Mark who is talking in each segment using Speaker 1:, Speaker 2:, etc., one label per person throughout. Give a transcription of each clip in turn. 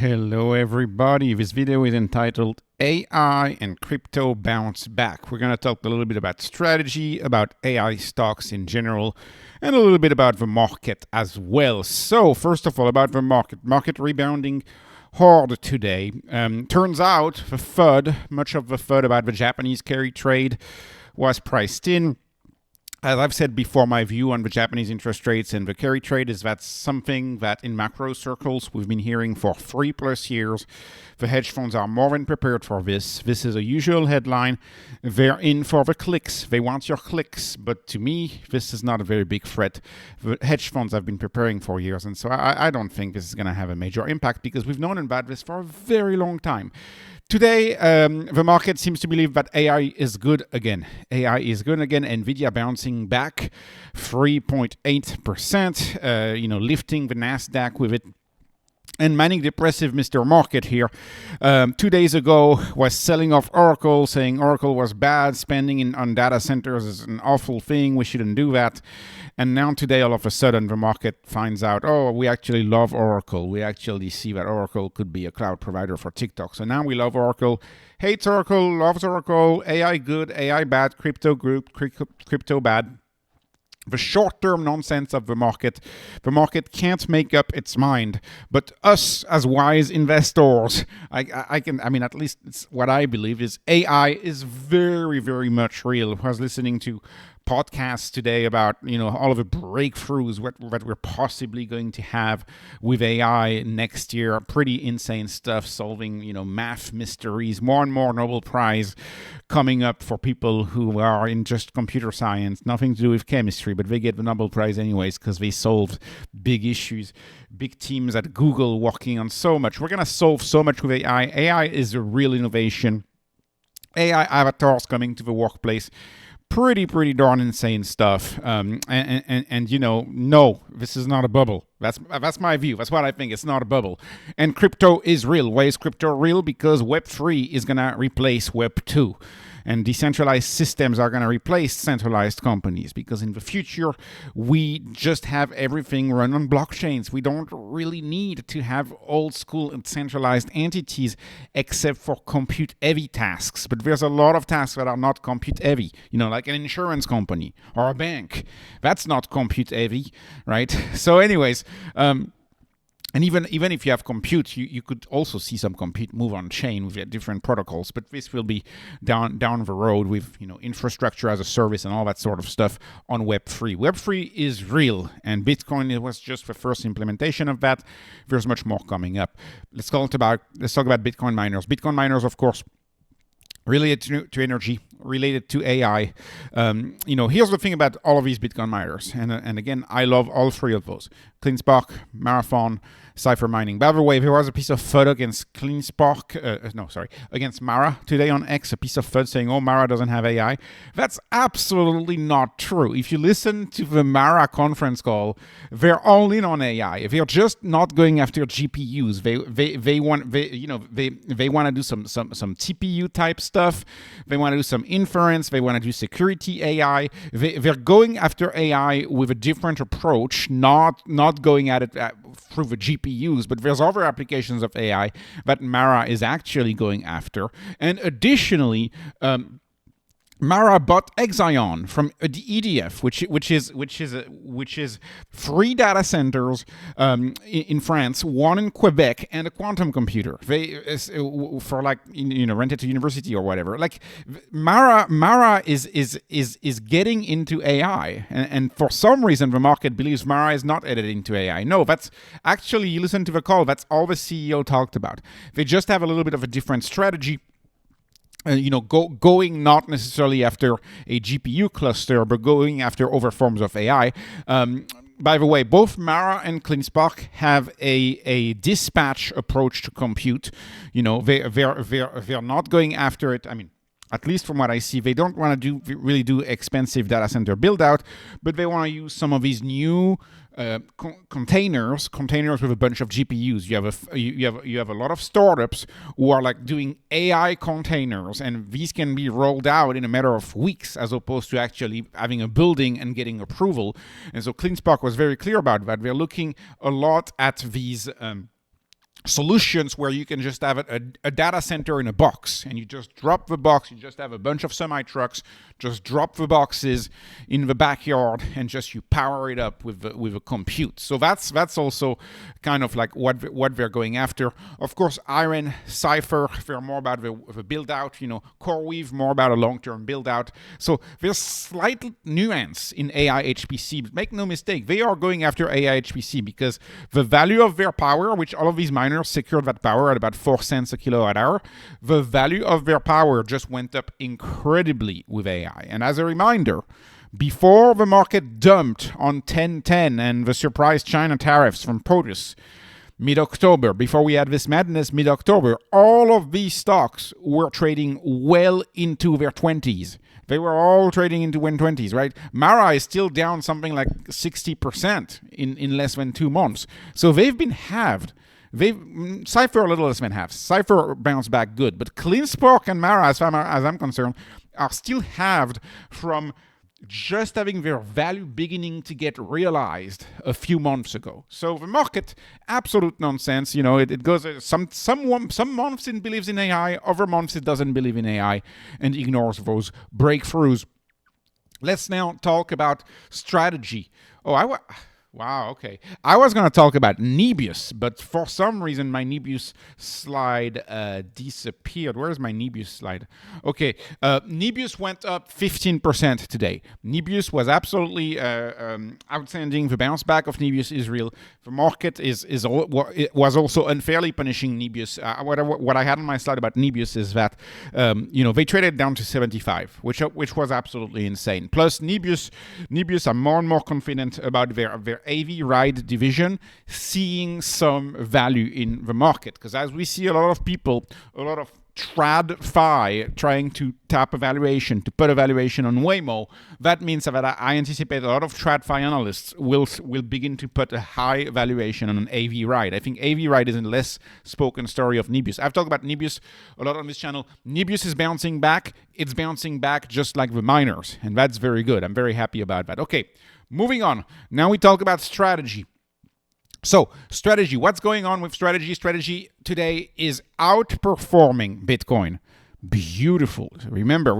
Speaker 1: Hello everybody, this video is entitled AI and Crypto Bounce Back. We're going to talk a little bit about strategy, about AI stocks in general, and a little bit about the market as well. So first of all, about the market rebounding hard today. Turns out the FUD, much of the FUD about the Japanese carry trade was priced in. As I've said before, my view on the Japanese interest rates and the carry trade is that's something that in macro circles we've been hearing for 3+ years. The hedge funds are more than prepared for this. This is a usual headline. They're in for the clicks. They want your clicks. But to me, this is not a very big threat. The hedge funds have been preparing for years. And so I don't think this is going to have a major impact because we've known about this for a very long time. Today, the market seems to believe that AI is good again. AI is good again. Nvidia bouncing back 3.8%, lifting the Nasdaq with it. And manic depressive Mr. Market here 2 days ago was selling off Oracle, saying Oracle was bad, spending on data centers is an awful thing, we shouldn't do that. And now today, all of a sudden, the market finds out, oh, we actually love Oracle. We actually see that Oracle could be a cloud provider for TikTok. So now we love Oracle, hates Oracle, loves Oracle, AI good, AI bad, crypto good, crypto bad. The short-term nonsense of the market can't make up its mind. But us, as wise investors, at least it's what I believe is AI is very, very much real. I was listening to podcasts today about all of the breakthroughs that we're possibly going to have with AI next year. Pretty insane stuff, solving math mysteries. More and more Nobel Prize coming up for people who are in just computer science, nothing to do with chemistry, but they get the Nobel Prize anyways because they solved big issues. Big teams at Google working on so much. We're gonna solve so much with AI. AI is a real innovation. AI avatars coming to the workplace. Pretty darn insane stuff. No, this is not a bubble. That's my view. That's what I think. It's not a bubble. And crypto is real. Why is crypto real? Because Web3 is going to replace Web2. And decentralized systems are going to replace centralized companies because in the future, we just have everything run on blockchains. We don't really need to have old school and centralized entities except for compute heavy tasks. But there's a lot of tasks that are not compute heavy, like an insurance company or a bank. That's not compute heavy, right? So anyways, and even if you have compute, you could also see some compute move on chain with different protocols. But this will be down the road with infrastructure as a service and all that sort of stuff on Web3. Web3 is real, and Bitcoin was just the first implementation of that. There's much more coming up. Let's talk about Bitcoin miners. Bitcoin miners, of course, related to energy, related to AI. Here's the thing about all of these Bitcoin miners. And again, I love all three of those. CleanSpark, Marathon, CIFR mining. By the way, there was a piece of FUD against against Mara today on X, a piece of FUD saying, oh, Mara doesn't have AI. That's absolutely not true. If you listen to the Mara conference call, they're all in on AI. They're just not going after GPUs. They want to do some TPU type stuff. They want to do some inference. They want to do security AI. They're going after AI with a different approach, not going at it through the GPUs, but there's other applications of AI that Mara is actually going after. And additionally, Mara bought Exion from the EDF, which is 3 data centers in France, 1 in Quebec, and a quantum computer. For rented to university or whatever. Like Mara is getting into AI, and for some reason the market believes Mara is not headed into AI. No, that's actually, you listen to the call. That's all the CEO talked about. They just have a little bit of a different strategy. Going not necessarily after a GPU cluster, but going after other forms of AI. By the way, both Mara and CleanSpark have a dispatch approach to compute. They're not going after it. I mean, at least from what I see, they don't want to really do expensive data center build out, but they want to use some of these new containers with a bunch of GPUs. You have a lot of startups who are doing AI containers, and these can be rolled out in a matter of weeks as opposed to actually having a building and getting approval. And so CleanSpark was very clear about that. They're looking a lot at these solutions where you can just have a data center in a box, and you just drop the box, you just have a bunch of semi-trucks, just drop the boxes in the backyard, and just you power it up with a compute. So that's also kind of like what they're going after. Of course, Iron, CIFR, they're more about the build out, CoreWeave more about a long-term build out. So there's slight nuance in AI HPC, but make no mistake, they are going after AI HPC because the value of their power, which all of these miners secured that power at about 4 cents a kilowatt hour, the value of their power just went up incredibly with AI. And as a reminder, before the market dumped on 1010 and the surprise China tariffs from POTUS mid-October, before we had this madness mid-October, all of these stocks were trading well into their 20s. They were all trading into 120s, right? Mara is still down something like 60% in less than 2 months. So they've been halved. CIFR a little less than half. CIFR bounced back good, but CleanSpark and Mara, as far as I'm concerned, are still halved from just having their value beginning to get realized a few months ago. So the market, absolute nonsense. It goes some months it believes in AI, other months it doesn't believe in AI and ignores those breakthroughs. Let's now talk about strategy. Wow, okay. I was going to talk about Nebius, but for some reason my Nebius slide disappeared. Where's my Nebius slide? Okay, Nebius went up 15% today. Nebius was absolutely outstanding. The bounce back of Nebius is real. The market was also unfairly punishing Nebius. What I had on my slide about Nebius is that they traded down to 75, which was absolutely insane. Plus, Nebius are more and more confident about their AV ride division seeing some value in the market, because as we see a lot of people, a lot of TradFi trying to tap a valuation, to put a valuation on Waymo, that means that I anticipate a lot of TradFi analysts will begin to put a high valuation on an AV ride. I think AV ride is a less spoken story of Nebius. I've talked about Nebius a lot on this channel. Nebius is bouncing back. It's bouncing back just like the miners, and that's very good. I'm very happy about that. Okay, moving on. Now we talk about strategy. So, strategy. What's going on with strategy? Strategy today is outperforming Bitcoin. Beautiful. Remember,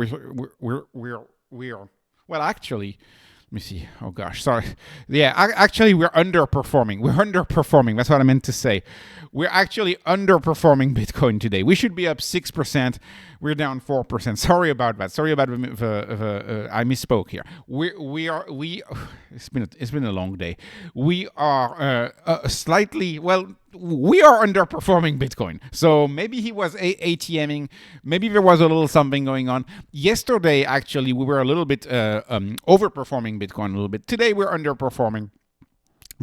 Speaker 1: well, actually, let me see. Oh gosh, sorry. Yeah, actually, we're underperforming. We're underperforming. That's what I meant to say. We're actually underperforming Bitcoin today. We should be up 6%. We're down 4%. Sorry about that. Sorry about I misspoke here. It's been a long day. We are slightly, well, we are underperforming Bitcoin. So maybe he was ATMing. Maybe there was a little something going on. Yesterday, actually, we were a little bit overperforming Bitcoin a little bit. Today, we're underperforming.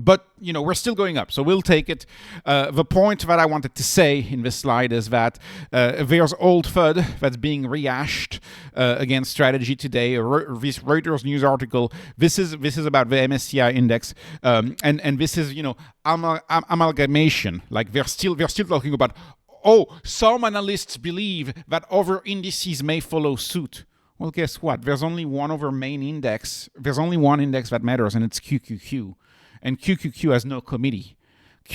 Speaker 1: But, we're still going up, so we'll take it. The point that I wanted to say in this slide is that there's old FUD that's being rehashed against strategy today. This Reuters news article, this is about the MSTR index, and this is, amalgamation. Like they're still talking about, some analysts believe that other indices may follow suit. Well, guess what? There's only one other main index. There's only one index that matters, and it's QQQ. And QQQ has no committee.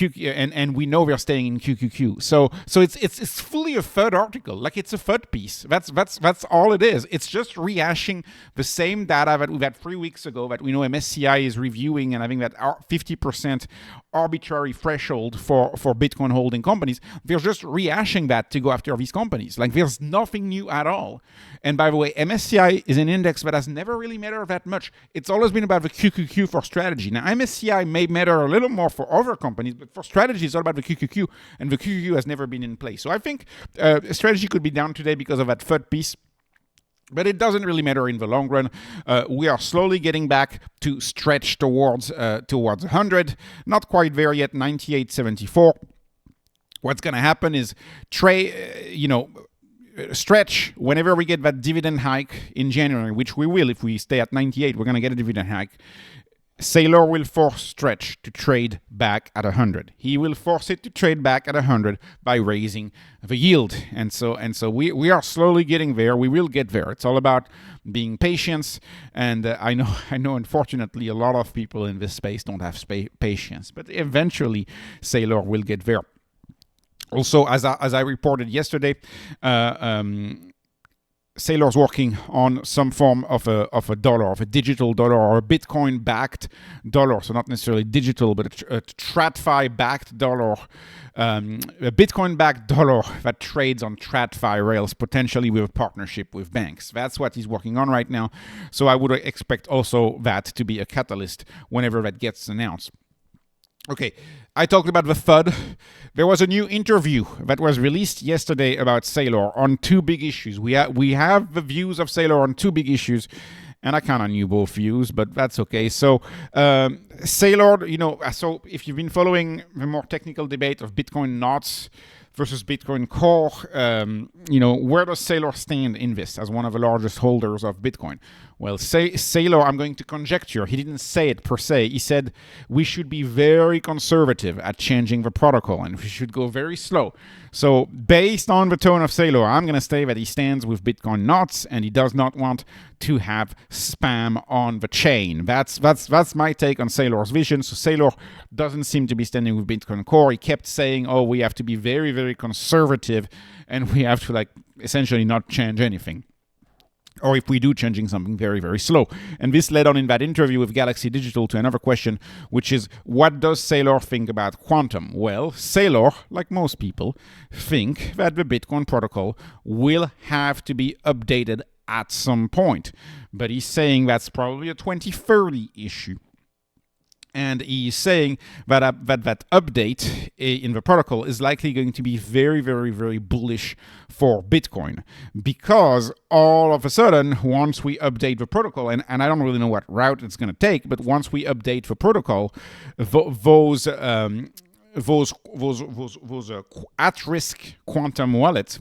Speaker 1: And we know we're staying in QQQ. So it's fully a FUD article. Like, it's a FUD piece. That's all it is. It's just rehashing the same data that we had 3 weeks ago that we know MSCI is reviewing and having that 50% arbitrary threshold for Bitcoin holding companies. They're just rehashing that to go after these companies. Like, there's nothing new at all. And by the way, MSCI is an index that has never really mattered that much. It's always been about the QQQ for strategy. Now, MSCI may matter a little more for other companies, but for strategy, it's all about the QQQ, and the QQQ has never been in place. So I think strategy could be down today because of that FUD piece. But it doesn't really matter in the long run. We are slowly getting back to stretch towards 100. Not quite there yet, 98.74. What's going to happen is stretch whenever we get that dividend hike in January, which we will. If we stay at 98, we're going to get a dividend hike. Saylor will force Stretch to trade back at 100. He will force it to trade back at 100 by raising the yield. And so we are slowly getting there. We will get there. It's all about being patient. And I know, unfortunately, a lot of people in this space don't have patience. But eventually, Saylor will get there. Also, as I reported yesterday, Saylor's working on some form of a dollar, of a digital dollar or a Bitcoin-backed dollar. So not necessarily digital, but a TradFi-backed dollar, a Bitcoin-backed dollar that trades on TradFi rails, potentially with a partnership with banks. That's what he's working on right now. So I would expect also that to be a catalyst whenever that gets announced. Okay, I talked about the FUD. There was a new interview that was released yesterday about Saylor on two big issues. We have the views of Saylor on two big issues, and I kind of knew both views, but that's okay. So Saylor, so if you've been following the more technical debate of Bitcoin knots versus Bitcoin Core, where does Saylor stand in this as one of the largest holders of Bitcoin? Well, Saylor, I'm going to conjecture, he didn't say it per se. He said we should be very conservative at changing the protocol and we should go very slow. So based on the tone of Saylor, I'm going to say that he stands with Bitcoin knots and he does not want to have spam on the chain. That's my take on Saylor's vision. So Saylor doesn't seem to be standing with Bitcoin Core. He kept saying, we have to be very, very conservative and we have to essentially not change anything. Or if we do, changing something very, very slow. And this led on in that interview with Galaxy Digital to another question, which is, what does Saylor think about quantum? Well, Saylor, like most people, think that the Bitcoin protocol will have to be updated at some point. But he's saying that's probably a 2030 issue. And he's saying that that update in the protocol is likely going to be very, very, very bullish for Bitcoin. Because all of a sudden, once we update the protocol, and I don't really know what route it's going to take, but once we update the protocol, those at-risk quantum wallets,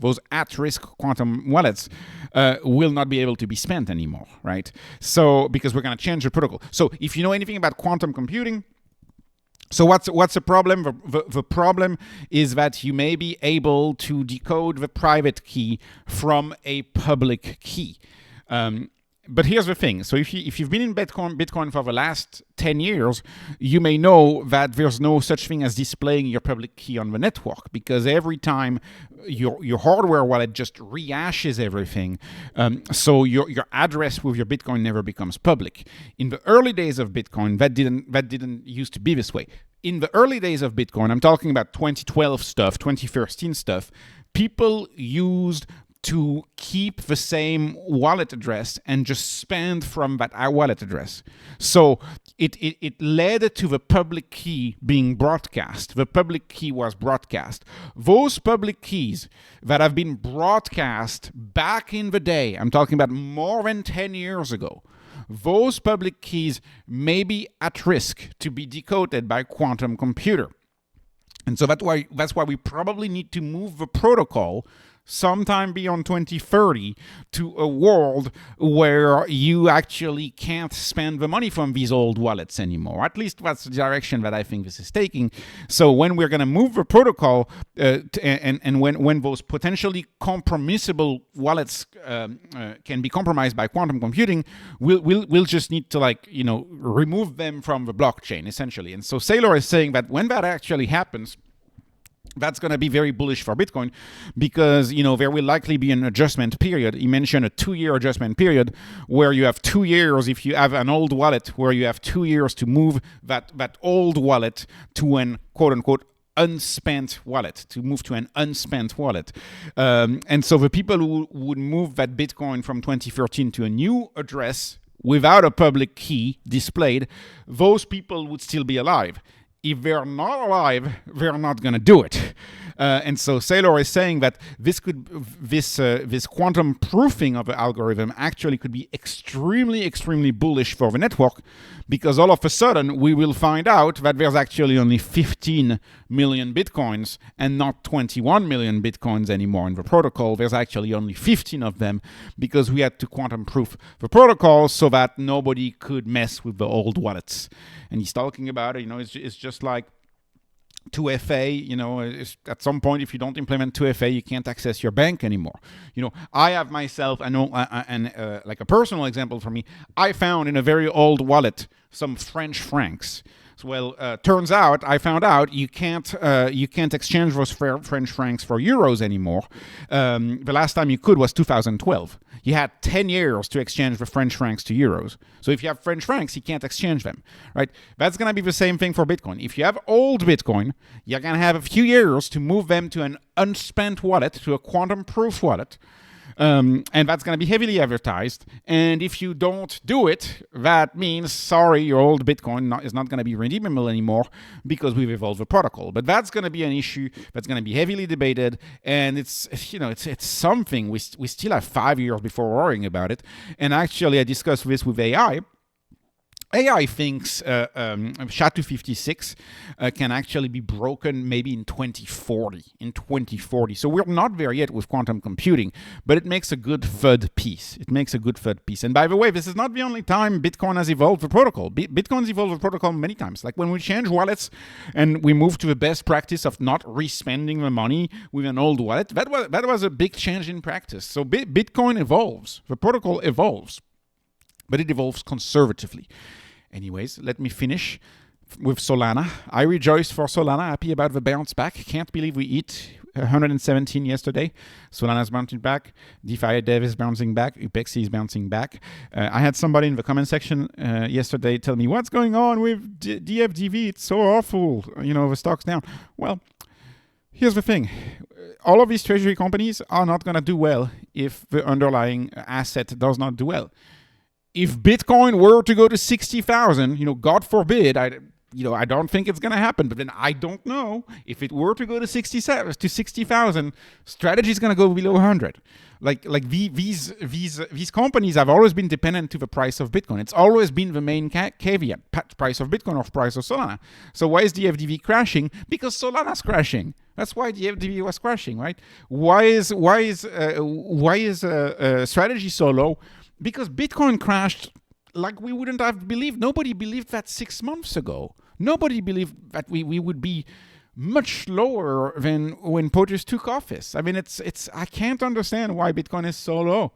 Speaker 1: will not be able to be spent anymore, right? So because we're going to change the protocol. So if you know anything about quantum computing, so what's the problem? The problem is that you may be able to decode the private key from a public key. But here's the thing. So if you've been in Bitcoin for the last 10 years, you may know that there's no such thing as displaying your public key on the network, because every time your hardware wallet just rehashes everything, so your address with your Bitcoin never becomes public. In the early days of Bitcoin, that didn't used to be this way. In the early days of Bitcoin, I'm talking about 2012 stuff, 2013 stuff, people used to keep the same wallet address and just spend from that wallet address. So it led to the public key being broadcast. The public key was broadcast. Those public keys that have been broadcast back in the day, I'm talking about more than 10 years ago, those public keys may be at risk to be decoded by quantum computer. And so that's why we probably need to move the protocol sometime beyond 2030 to a world where you actually can't spend the money from these old wallets anymore. At least that's the direction that I think this is taking. So when we're going to move the protocol and when those potentially compromissible wallets can be compromised by quantum computing, we'll just need to remove them from the blockchain essentially. And so Saylor is saying that when that actually happens, that's going to be very bullish for Bitcoin because, there will likely be an adjustment period. He mentioned a 2-year adjustment period where you have 2 years, if you have an old wallet, where you have 2 years to move that old wallet to an quote-unquote unspent wallet, and so the people who would move that Bitcoin from 2013 to a new address without a public key displayed, those people would still be alive. If they're not alive, they're not going to do it. And so Saylor is saying that this quantum proofing of the algorithm actually could be extremely, extremely bullish for the network, because all of a sudden we will find out that there's actually only 15 million Bitcoins and not 21 million Bitcoins anymore in the protocol. There's actually only 15 of them because we had to quantum proof the protocol so that nobody could mess with the old wallets. And he's talking about it, it's just like 2FA, at some point, if you don't implement 2FA, you can't access your bank anymore. I have myself, like a personal example for me, I found in a very old wallet some French francs. So, well, turns out I found out you can't exchange those French francs for euros anymore. The last time you could was 2012. You had 10 years to exchange the French francs to euros. So if you have French francs, you can't exchange them, right? That's going to be the same thing for Bitcoin. If you have old Bitcoin, you're going to have a few years to move them to an unspent wallet, to a quantum-proof wallet. And that's going to be heavily advertised. And if you don't do it, that means, sorry, your old Bitcoin is not going to be redeemable anymore because we've evolved the protocol. But that's going to be an issue that's going to be heavily debated. And it's something we still have 5 years before worrying about it. And actually, I discussed this with AI. AI thinks SHA-256 can actually be broken maybe in 2040. So we're not there yet with quantum computing, but it makes a good third piece. And by the way, this is not the only time Bitcoin has evolved the protocol. Bitcoin's evolved the protocol many times. Like when we change wallets and we move to the best practice of not respending the money with an old wallet, that was a big change in practice. So Bitcoin evolves. The protocol evolves, but it evolves conservatively. Anyways, let me finish with Solana. I rejoice for Solana, happy about the bounce back. Can't believe we hit 117 yesterday. Solana's bouncing back. DeFi Dev is bouncing back. Upexi is bouncing back. I had somebody in the comment section yesterday tell me, what's going on with DFDV? It's so awful. The stock's down. Well, here's the thing. All of these treasury companies are not going to do well if the underlying asset does not do well. If Bitcoin were to go to 60,000, God forbid, I don't think it's going to happen, but then I don't know. If it were to go to 60,000, strategy is going to go below 100. Like these companies have always been dependent to the price of Bitcoin. It's always been the main caveat, price of Bitcoin or price of Solana. So why is the FDV crashing? Because Solana's crashing. That's why the FDV was crashing, right? Why is strategy so low? Because Bitcoin crashed like we wouldn't have believed. Nobody believed that 6 months ago. Nobody believed that we would be much lower than when POTUS took office. I mean, I can't understand why Bitcoin is so low,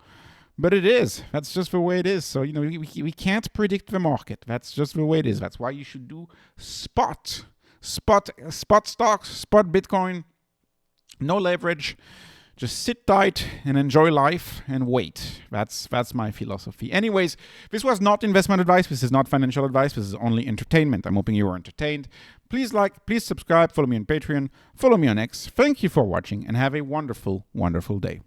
Speaker 1: but it is. That's just the way it is. So, we can't predict the market. That's just the way it is. That's why you should do spot stocks, spot Bitcoin, no leverage. Just sit tight and enjoy life and wait. That's my philosophy. Anyways, this was not investment advice. This is not financial advice. This is only entertainment. I'm hoping you were entertained. Please subscribe, follow me on Patreon, follow me on X. Thank you for watching and have a wonderful, wonderful day.